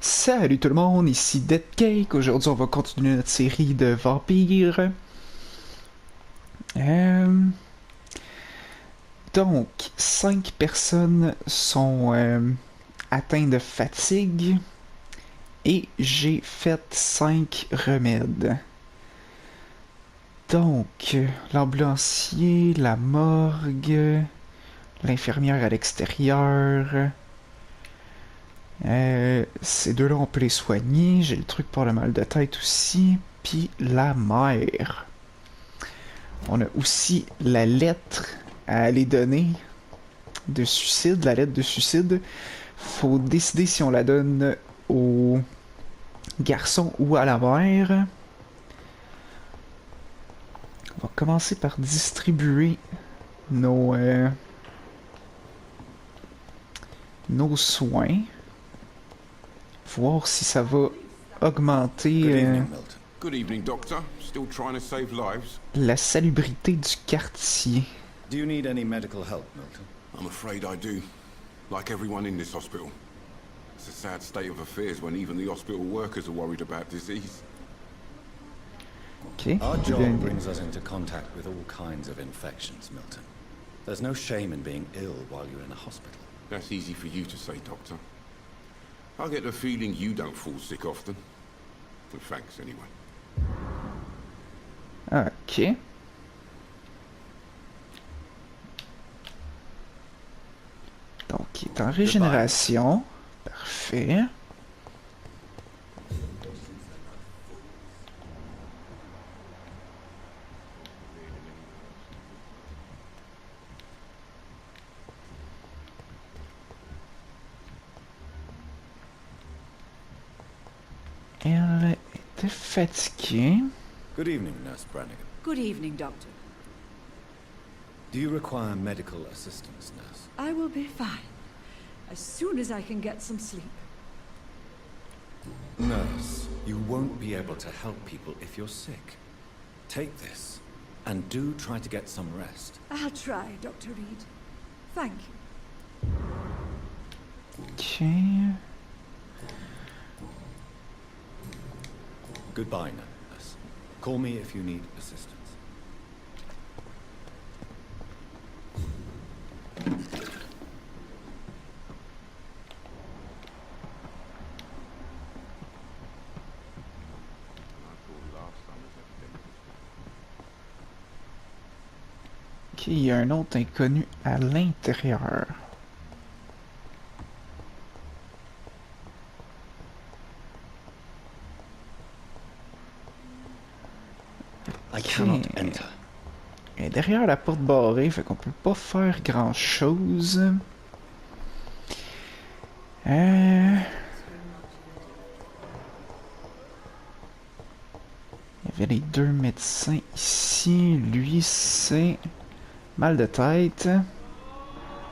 Salut tout le monde, ici Dead. Aujourd'hui, on va continuer notre série de Vampyr. Donc, 5 personnes sont atteintes de fatigue et j'ai fait 5 remèdes. Donc, l'ambulancier, la morgue, l'infirmière à l'extérieur. Ces deux-là, on peut les soigner. J'ai le truc pour le mal de tête aussi. Puis la mère. On a aussi la lettre à aller donner de suicide. La lettre de suicide. Faut décider si on la donne au garçon ou à la mère. On va commencer par distribuer nos soins. Voir si ça va augmenter Good evening, Doctor. Still trying to save lives? la salubrité du quartier. Do you need any medical help, Milton? I'm afraid I do. Like everyone in this hospital. It's a sad state of affairs when even the hospital workers are worried about disease. Okay. Our job brings us into contact with all kinds of infections, Milton. There's no shame in being ill while you're in a hospital. That's easy for you to say, Doctor. I get the feeling you don't fall sick often. Well, thanks, anyway. Ok. Donc, il est en régénération. Parfait. Elle était fatiguée. Good evening, Nurse Brannigan. Good evening, Doctor. Do you require medical assistance, Nurse? I will be fine. As soon as I can get some sleep. Nurse, you won't be able to help people if you're sick. Take this, and do try to get some rest. I'll try, Dr. Reid. Thank you. Ok. Goodbye, Nurse. Call me if you need assistance. Ok, il y a un autre inconnu à l'intérieur. I cannot enter. Et derrière la porte barrée, fait qu'on peut pas faire grand chose. Il y avait les deux médecins ici. Lui, c'est mal de tête.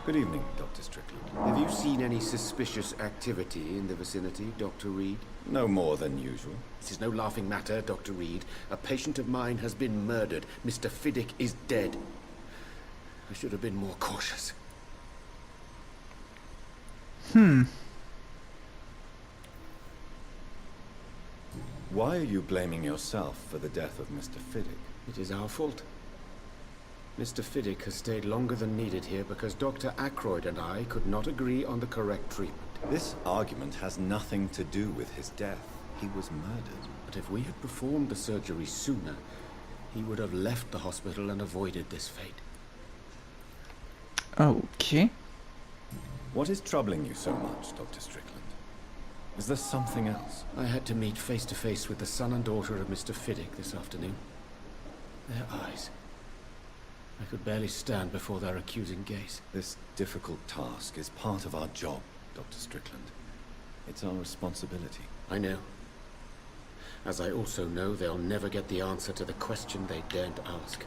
Good evening, Dr. Strickland. Have you seen any suspicious activity in the vicinity, Dr. Reid? No more than usual. This is no laughing matter, Dr. Reid. A patient of mine has been murdered. Mr. Fiddick is dead. I should have been more cautious. Why are you blaming yourself for the death of Mr. Fiddick? It is our fault. Mr. Fiddick has stayed longer than needed here because Dr. Ackroyd and I could not agree on the correct treatment. This argument has nothing to do with his death. He was murdered. But if we had performed the surgery sooner, he would have left the hospital and avoided this fate. Ok. What is troubling you so much, Dr. Strickland? Is there something else? I had to meet face to face with the son and daughter of Mr. Fiddick this afternoon. Their eyes. I could barely stand before their accusing gaze. This difficult task is part of our job, Dr. Strickland. It's our responsibility. I know. As I also know they'll never get the answer to the question they daren't ask.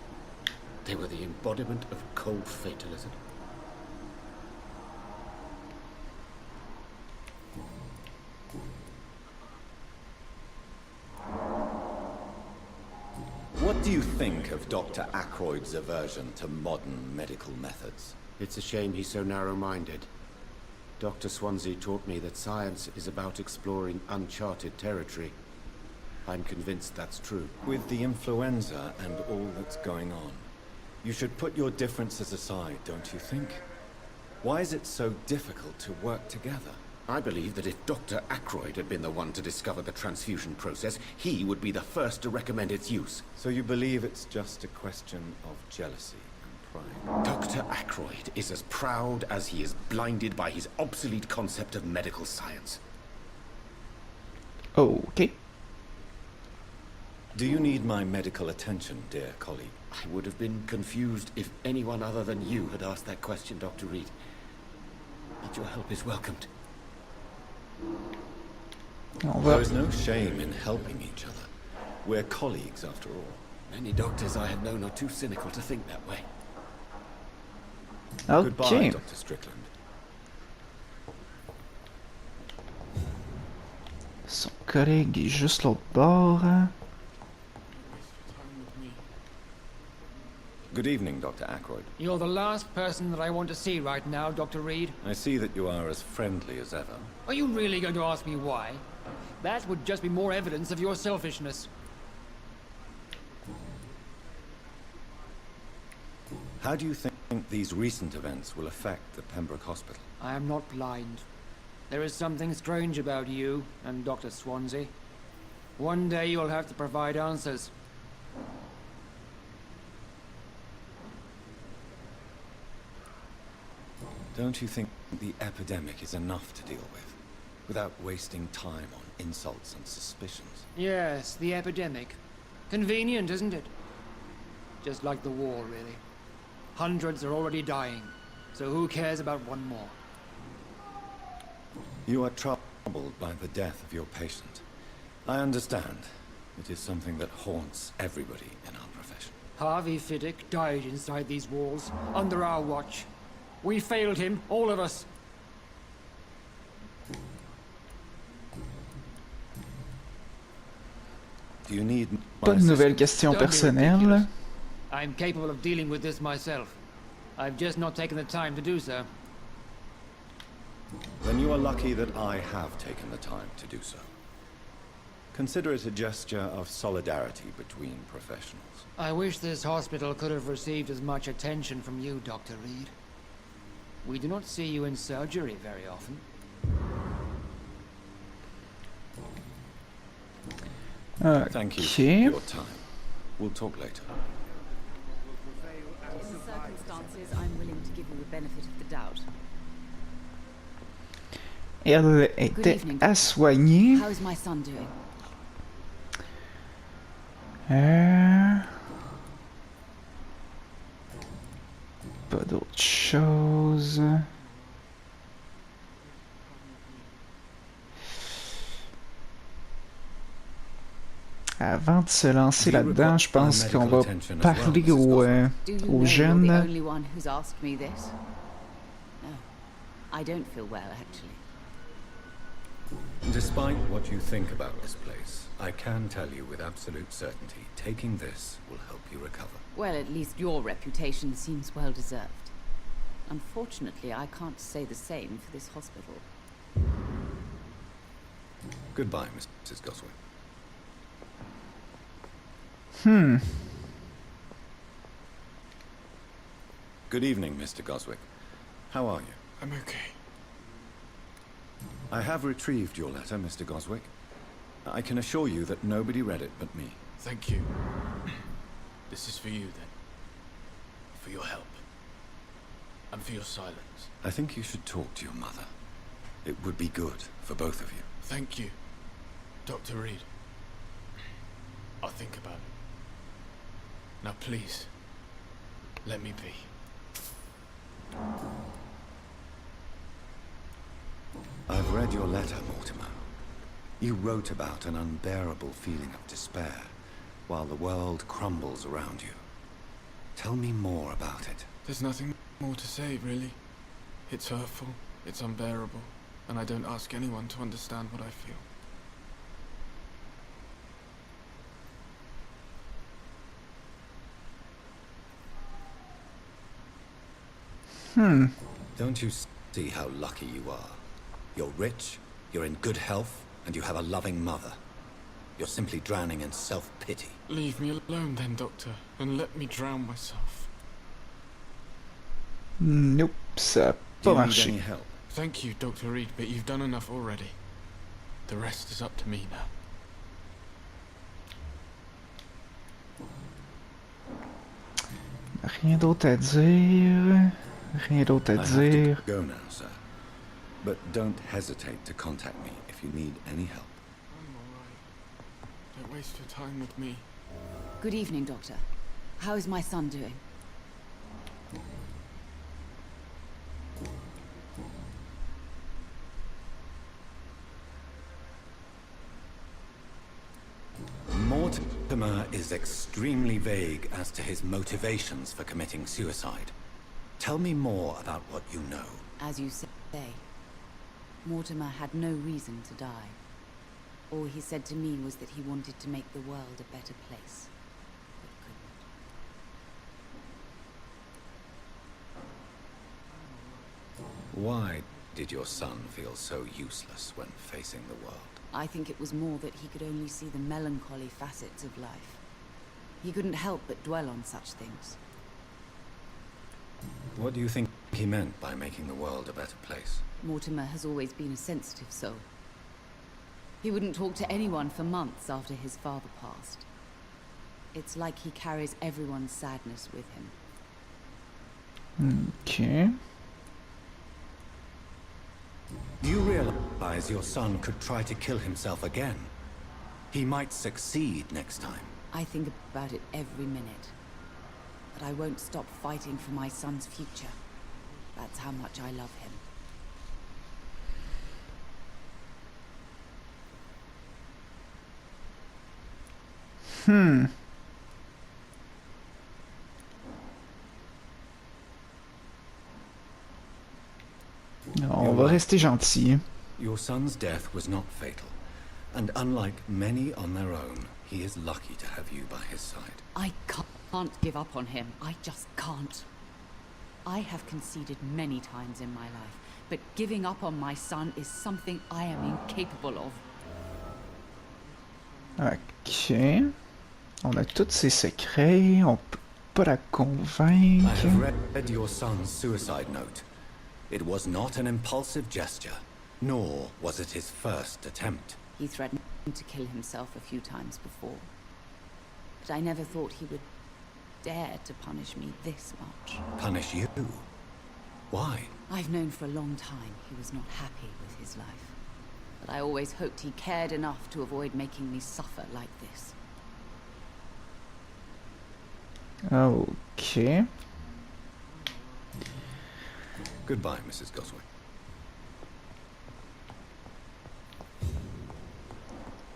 They were the embodiment of cold fatalism. What do you think of Dr. Ackroyd's aversion to modern medical methods? It's a shame he's so narrow-minded. Dr. Swansea taught me that science is about exploring uncharted territory. I'm convinced that's true. With the influenza and all that's going on, you should put your differences aside, don't you think? Why is it so difficult to work together? I believe that if Dr. Ackroyd had been the one to discover the transfusion process, he would be the first to recommend its use. So you believe it's just a question of jealousy and pride? Dr. Ackroyd is as proud as he is blinded by his obsolete concept of medical science. Ok. Do you need my medical attention, dear colleague? I would have been confused if anyone other than you had asked that question, Dr. Reid. But your help is welcomed. On There va... is no shame in helping each other. We're colleagues, after all. Many doctors I have known are too cynical to think that way. Goodbye, Ok. Dr. Strickland. Son collègue est juste l'autre bord. Good evening, Dr. Ackroyd. You're the last person that I want to see right now, Dr. Reid. I see that you are as friendly as ever. Are you really going to ask me why? That would just be more evidence of your selfishness. How do you think these recent events will affect the Pembroke Hospital? I am not blind. There is something strange about you and Dr. Swansea. One day you'll have to provide answers. Don't you think the epidemic is enough to deal with, without wasting time on insults and suspicions? Yes, the epidemic. Convenient, isn't it? Just like the war, really. Hundreds are already dying, so who cares about one more? You are troubled by the death of your patient. I understand. It is something that haunts everybody in our profession. Harvey Fiddick died inside these walls, under our watch. We failed him, all of us. Do you need my Pas de nouvelles questions Don't be personnelles. ridiculous. I'm capable of dealing with this myself. I've just not taken the time to do so. Then you are lucky that I have taken the time to do so. Consider it a gesture of solidarity between professionals. I wish this hospital could have received as much attention from you, Dr. Reid. We do not see you in surgery very often. Thank you for Ok. your time. We'll talk later. In the circumstances, I'm willing to give you the benefit of the doubt. Elle était evening. à soigner. How is my son doing? Pas d'autre chose. Avant de se lancer là-dedans, je pense qu'on va parler Do you know aux you're jeunes. the only one who's asked me this? No. I don't feel well, actually. Despite what you think about this place, I can tell you with absolute certainty, taking this will help you recover. Well, at least your reputation seems well deserved. Unfortunately, I can't say the same for this hospital. Goodbye, Mrs. Goswin. Good evening, Mr. Goswick. How are you? I'm okay. I have retrieved your letter, Mr. Goswick. I can assure you that nobody read it but me. Thank you. This is for you, then. For your help. And for your silence. I think you should talk to your mother. It would be good for both of you. Thank you, Dr. Reid. I'll think about it. Now, please, let me be. I've read your letter, Mortimer. You wrote about an unbearable feeling of despair while the world crumbles around you. Tell me more about it. There's nothing more to say, really. It's hurtful, it's unbearable, and I don't ask anyone to understand what I feel. Don't you see how lucky you are. You're rich, you're in good health, and you have a loving mother. You're simply drowning in self-pity. Leave me alone then, Doctor, and let me drown myself. Nope, ça a Do pas you need marché. any help? Thank you, Dr. Reid, but you've done enough already. The rest is up to me now. Rien d'autre à dire. Rien d'autre à I have dire. to go now, sir. But don't hesitate to contact me if you need any help. I'm alright. Don't waste your time with me. Good evening, Doctor. How is my son doing? Mortimer is extremely vague as to his motivations for committing suicide. Tell me more about what you know. As you say, Mortimer had no reason to die. All he said to me was that he wanted to make the world a better place, but couldn't. Why did your son feel so useless when facing the world? I think it was more that he could only see the melancholy facets of life. He couldn't help but dwell on such things. What do you think he meant by making the world a better place? Mortimer has always been a sensitive soul. He wouldn't talk to anyone for months after his father passed. It's like he carries everyone's sadness with him. Okay. You realize your son could try to kill himself again. He might succeed next time. I think about it every minute. But I won't stop fighting for my son's future. That's how much I love him. Non, on va rester gentil. Your son's death was not fatal. And unlike many on their own, he is lucky to have you by his side. I can't give up on him. I just can't. I have conceded many times in my life, but giving up on my son is something I am incapable of. Ok. On a tous ses secrets, on peut pas la I convaincre. have read your son's suicide note. It was not an impulsive gesture, nor was it his first attempt. He threatened to kill himself a few times before. But I never thought he would dare to punish me this much. Punish you? Why? I've known for a long time he was not happy with his life. But I always hoped he cared enough to avoid making me suffer like this. Ok. Goodbye, Mrs. Goswin.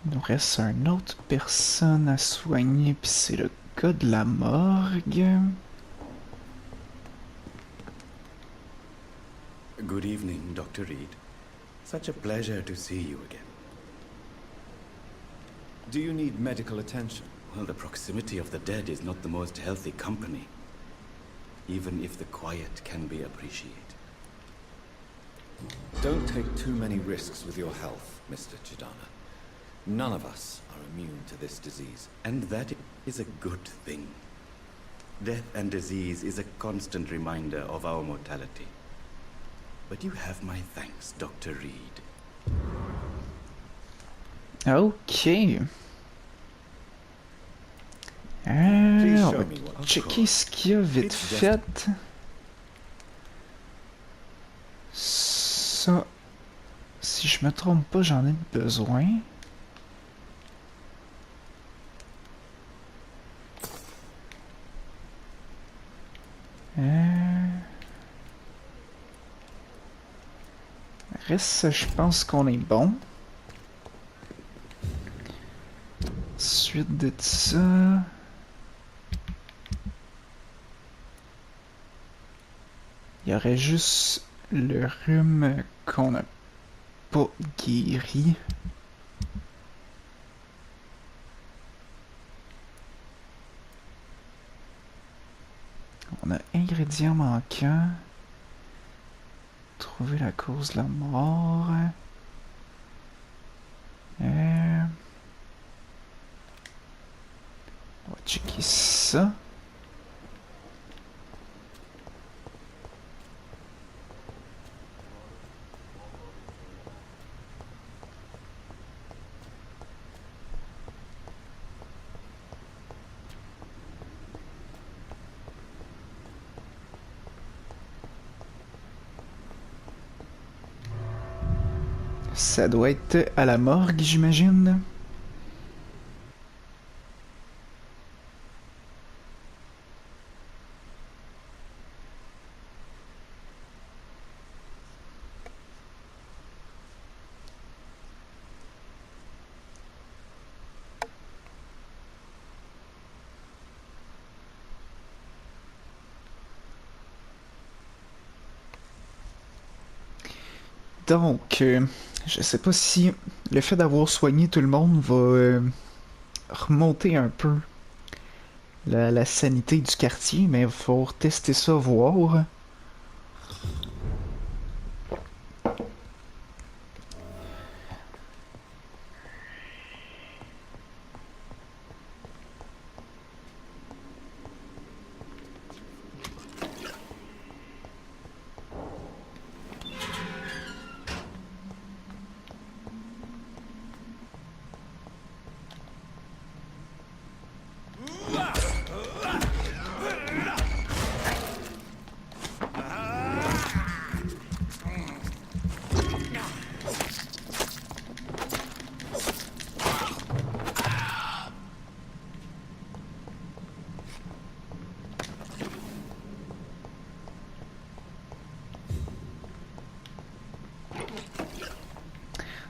Il nous reste une autre personne à soigner, puis c'est le gars de la morgue. Good evening, Dr. Reid. Such a pleasure to see you again. Do you need medical attention? Well, the proximity of the dead is not the most healthy company, even if the quiet can be appreciated. Don't take too many risks with your health, Mr. Chidana. None of us are immune to this disease. And that is a good thing. Death and disease is a constant reminder of our mortality. But you have my thanks, Dr. Reid. Ok. On va checker ce qu'il y a vite fait. Ça, si je me trompe pas, j'en ai besoin. Reste, je pense qu'on est bon. Suite de ça. Il y aurait juste le rhume qu'on n'a pas guéri. On a ingrédients manquants. Trouver la cause de la mort. On va checker ça. Ça doit être à la morgue, j'imagine. Donc, je sais pas si le fait d'avoir soigné tout le monde va remonter un peu la sanité du quartier, mais il faut tester ça, voir.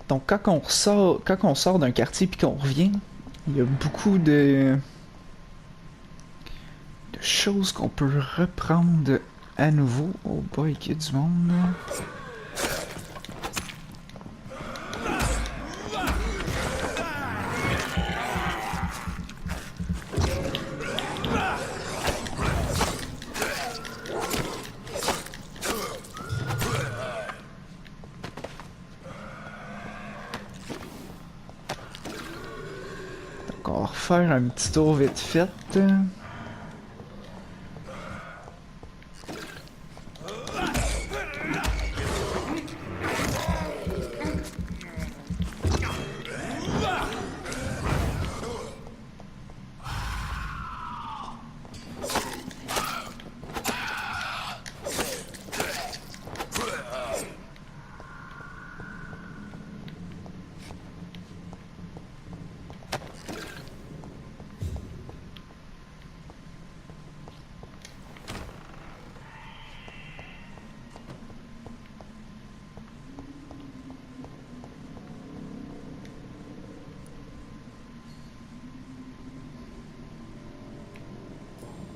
Donc quand on sort d'un quartier puis qu'on revient, il y a beaucoup de choses qu'on peut reprendre à nouveau. Oh boy, qu'il y a du monde là. On va refaire un petit tour vite fait.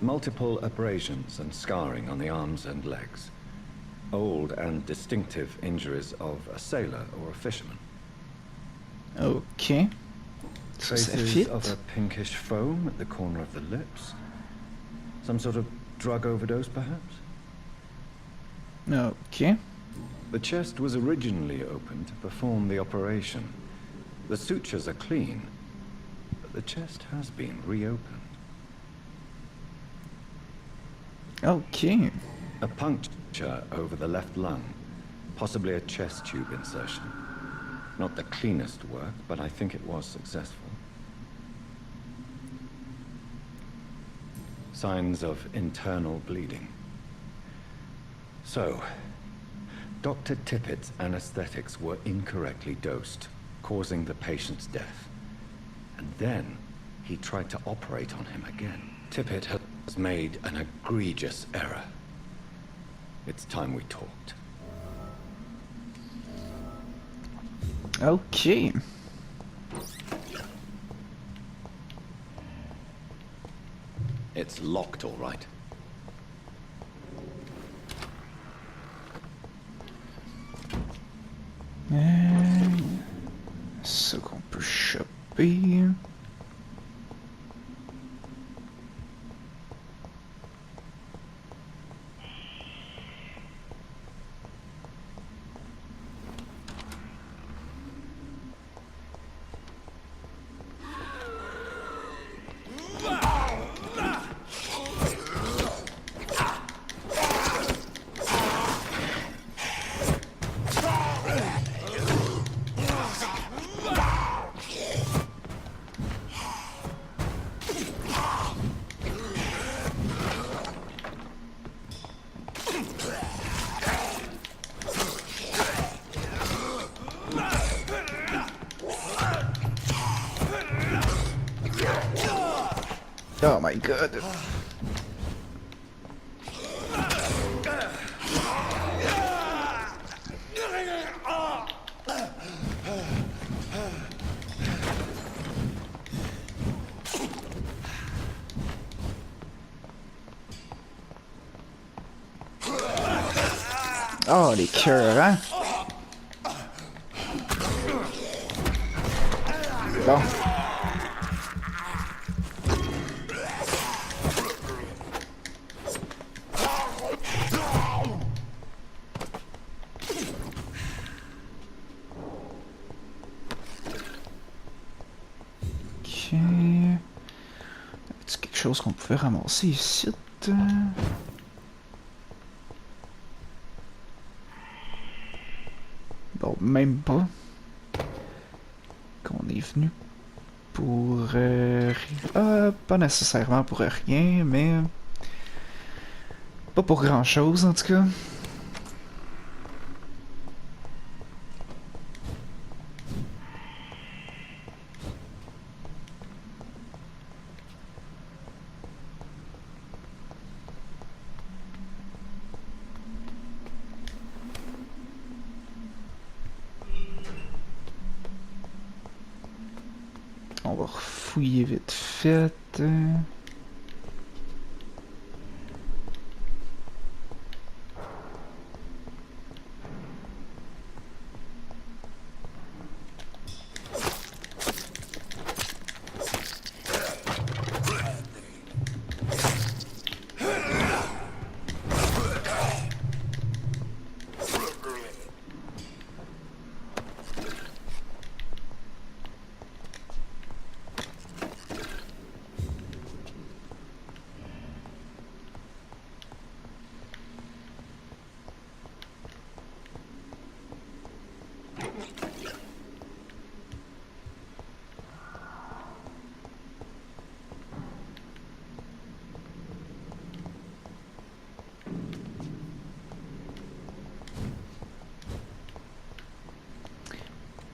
Multiple abrasions and scarring on the arms and legs. Old and distinctive injuries of a sailor or a fisherman. Ok. Traces of a pinkish foam at the corner of the lips. Some sort of drug overdose, perhaps? Ok. The chest was originally opened to perform the operation. The sutures are clean, but the chest has been reopened. Okay. A puncture over the left lung, possibly a chest tube insertion. Not the cleanest work, but I think it was successful. Signs of internal bleeding. So, Dr. Tippett's anesthetics were incorrectly dosed, causing the patient's death. And then, he tried to operate on him again. Tippett has made an egregious error. It's time we talked. Okay. It's locked, all right. Ce qu'on peut choper. Oh my god. Oh, les cœurs, hein? Bon. Ok. Est-ce quelque chose qu'on pouvait ramasser ici? Bon, même pas. Qu'on est venu pour... pas nécessairement pour rien, mais... Pas pour grand-chose, en tout cas. On va refouiller vite fait.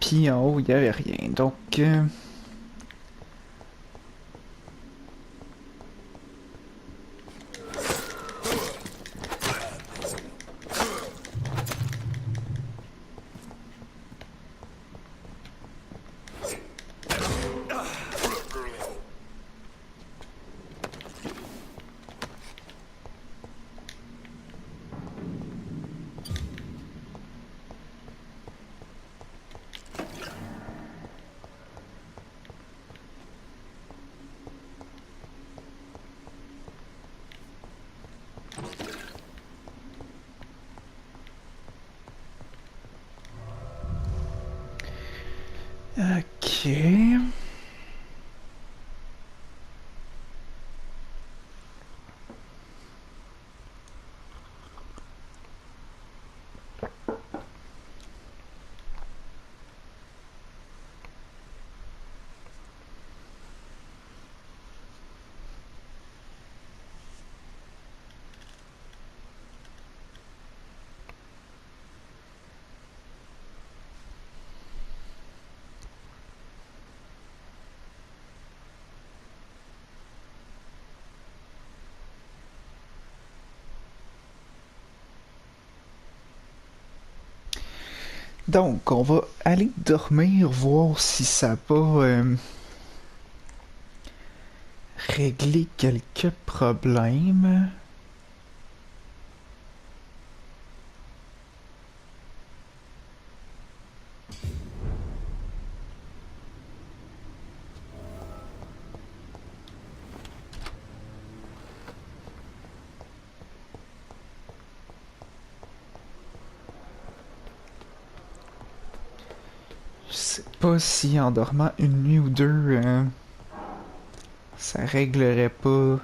Puis en haut, il n'y avait rien. Donc... Ok... Donc, on va aller dormir, voir si ça va régler quelques problèmes. Je sais pas si en dormant une nuit ou deux, ça réglerait pas...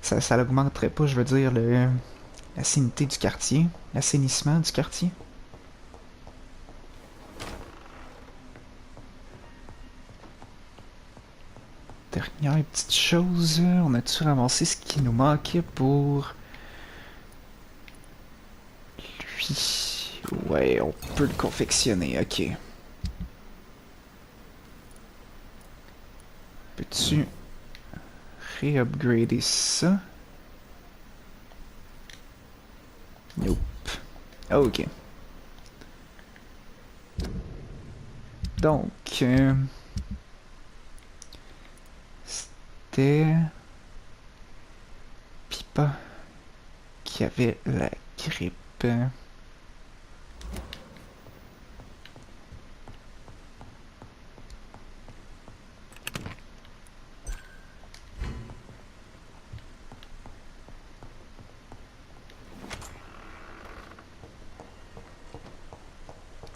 Ça l'augmenterait pas, je veux dire, la sainteté du quartier, l'assainissement du quartier. Dernière petite chose, on a-tu ramassé ce qui nous manquait pour... lui? Ouais, on peut le confectionner, ok. Peux-tu réupgrader ça. Nope. Ok. Donc, c'était Pipa qui avait la grippe.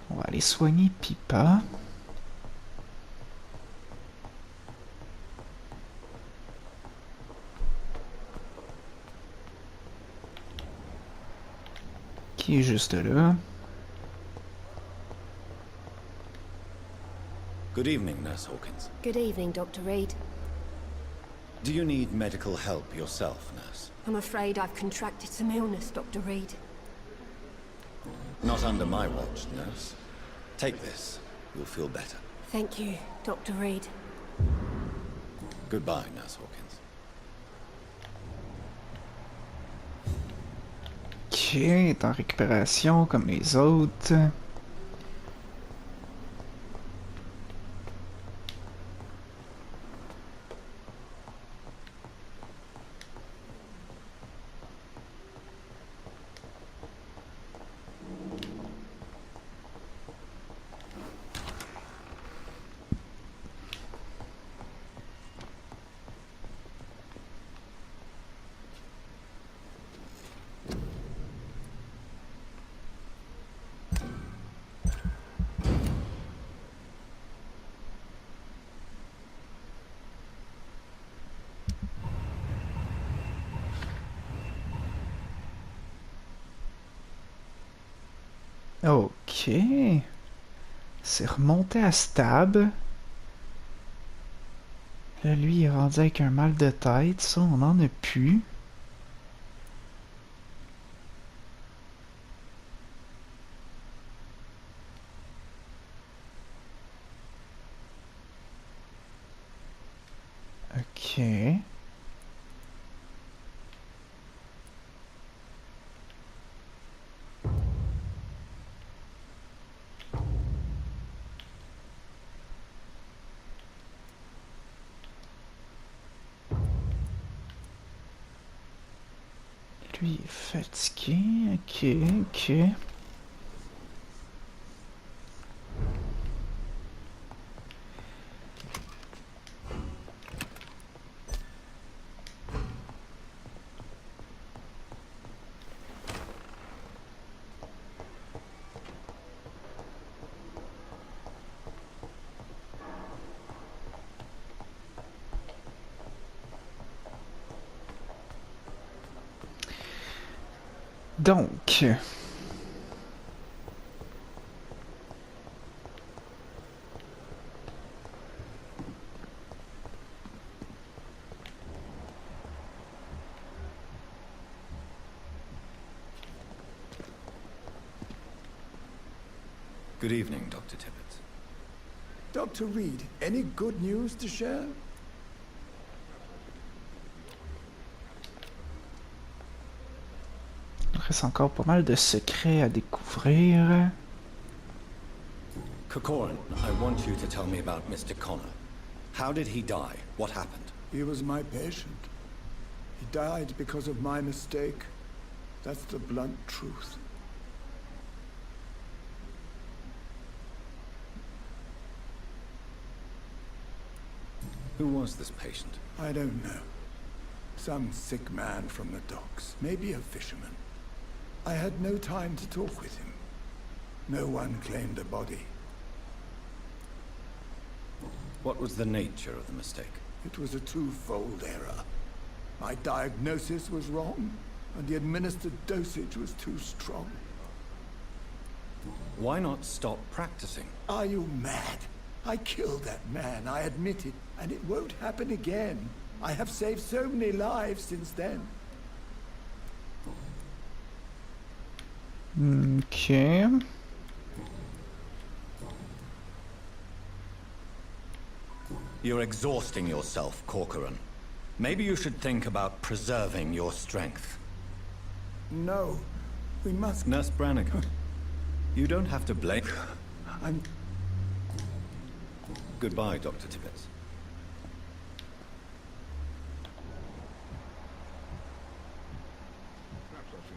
On va aller soigner Pipa. Qui est juste là. Good evening, Nurse Hawkins. Good evening, Dr. Reid. Do you need medical help yourself, Nurse? I'm afraid I've contracted some illness, Dr. Reid. Not under my watch, Nurse. Take this. You'll feel better. Thank you, Dr. Reid. Goodbye, Nurse Hawkins. Ok, est en récupération comme les autres. Ok. C'est remonté à stable. Là, lui, il est rendu avec un mal de tête. Ça, on en a plus. Ok. Lui est fatigué. Ok, ok. Donc, Good evening, Dr. Tippett. Dr. Reid, any good news to share? il reste encore pas mal de secrets à découvrir. Corcoran, I want you to tell me about Mr. Connor. How did he die? What happened? He was my patient. He died because of my mistake. That's the blunt truth. Who was this patient? I don't know. Some sick man from the docks. Maybe a fisherman. I had no time to talk with him. No one claimed a body. What was the nature of the mistake? It was a twofold error. My diagnosis was wrong, and the administered dosage was too strong. Why not stop practicing? Are you mad? I killed that man, I admit it, and it won't happen again. I have saved so many lives since then. Ok. You're exhausting yourself, Corcoran. Maybe you should think about preserving your strength. No, we must... Nurse Brannigan, you don't have to blame... I'm... Goodbye, Dr. Tibbets.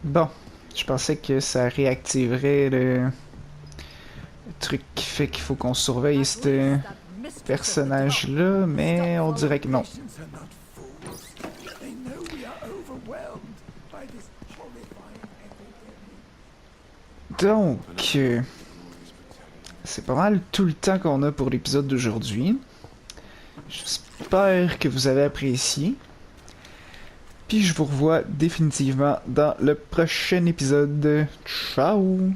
Bon, je pensais que ça réactiverait le truc qui fait qu'il faut qu'on surveille ce personnage-là, mais on dirait que non. Donc, c'est pas mal tout le temps qu'on a pour l'épisode d'aujourd'hui. J'espère que vous avez apprécié. Puis je vous revois définitivement dans le prochain épisode. Ciao!